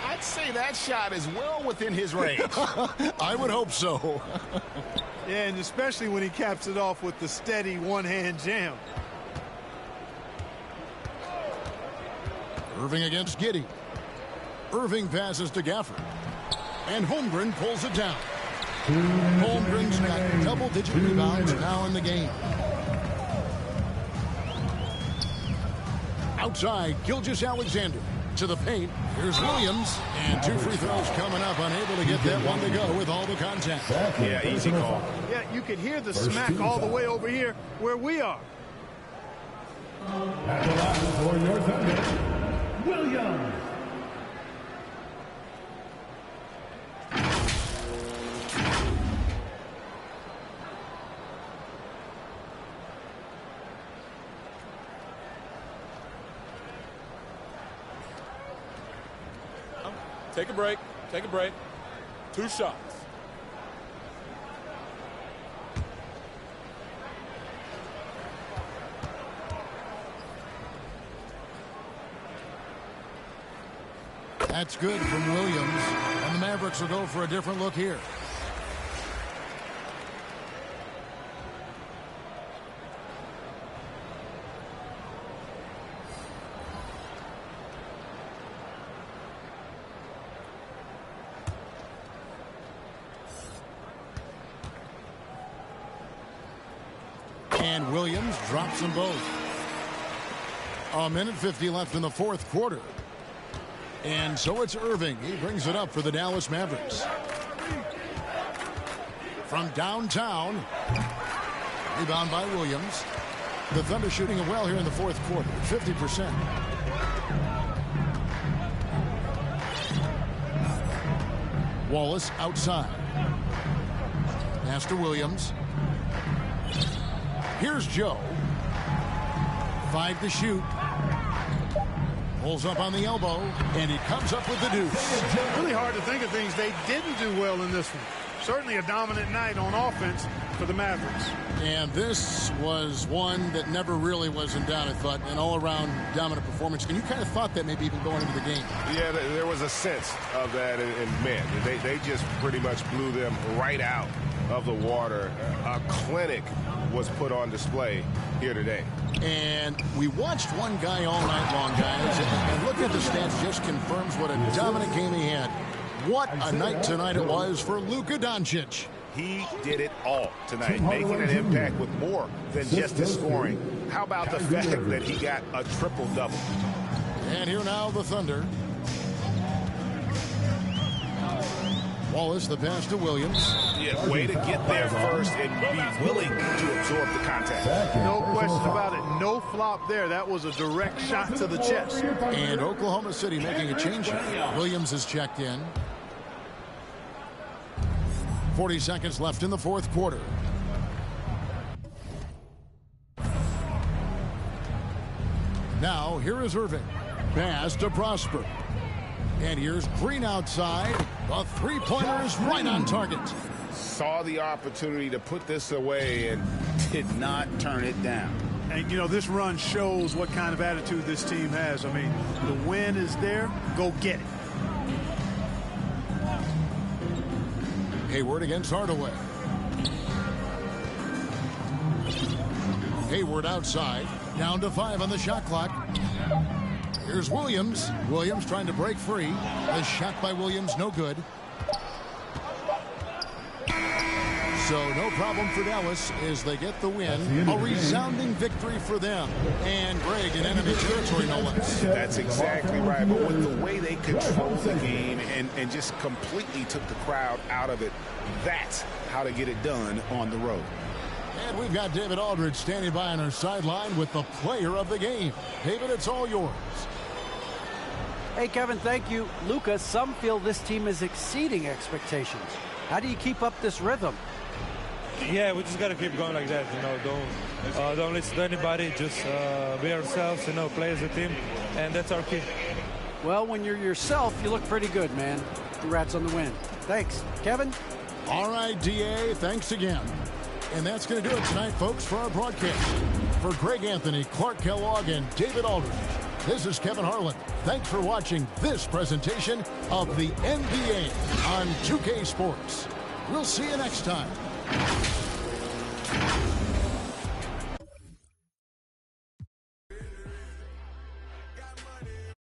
I'd say that shot is well within his range. I would hope so. Yeah, and especially when he caps it off with the steady one-hand jam. Irving against Giddey. Irving passes to Gafford. And Holmgren pulls it down. Holmgren's got double-digit rebounds now in the game. Outside, Gilgeous-Alexander to the paint. Here's Williams. And 2 free throws coming up. Unable to get that one to go with all the contact. Yeah, easy call. Yeah, you could hear the smack all the way over here where we are. At the line for your Thunder, Williams. Take a break. Take a break. 2 shots. That's good from Williams. And the Mavericks will go for a different look here. And Williams drops them both. 1:50 left in the fourth quarter. And so it's Irving. He brings it up for the Dallas Mavericks. From downtown. Rebound by Williams. The Thunder shooting it well here in the fourth quarter. 50%. Wallace outside. Pass to Williams. Here's Joe. 5 to shoot. Pulls up on the elbow, and he comes up with the deuce. Really hard to think of things they didn't do well in this one. certainly a dominant night on offense for the Mavericks. And this was one that never really was in doubt, I thought, an all-around dominant performance. And you kind of thought that maybe even going into the game. Yeah, there was a sense of that in men. They just pretty much blew them right out of the water. A clinic was put on display here today. And we watched one guy all night long, guys, and looking at the stats just confirms what a dominant game he had. What a night tonight it was for Luka Doncic. He did it all tonight, making an impact with more than just his scoring. How about the fact that he got a triple-double? And here now the Thunder. Wallace, the pass to Williams. Yeah, way to get there first and be willing to absorb the contact. No question about it. No flop there. That was a direct shot to the chest. And Oklahoma City making a change here. Williams is checked in. 40 seconds left in the fourth quarter. Now, here is Irving. Pass to Prosper. And here's Green outside. The three-pointer is right on target. Saw the opportunity to put this away and did not turn it down. And, you know, this run shows what kind of attitude this team has. I mean, the win is there. Go get it. Hayward against Hardaway. Hayward outside. Down to 5 on the shot clock. Here's Williams. Williams trying to break free. The shot by Williams, no good. So no problem for Dallas as they get the win. A resounding victory for them. And Greg in enemy territory, no less. That's exactly right. But with the way they controlled the game and just completely took the crowd out of it, that's how to get it done on the road. And we've got David Aldridge standing by on our sideline with the player of the game. David, it's all yours. Hey, Kevin, thank you. Luka, some feel this team is exceeding expectations. How do you keep up this rhythm? Yeah, we just got to keep going like that. You know, don't listen to anybody. Just be ourselves. You know, play as a team, and that's our key. Well, when you're yourself, you look pretty good, man. Congrats on the win. Thanks, Kevin. All right, DA, thanks again. And that's going to do it tonight, folks, for our broadcast. For Greg Anthony, Clark Kellogg, and David Aldridge, this is Kevin Harlan. Thanks for watching this presentation of the NBA on 2K Sports. We'll see you next time.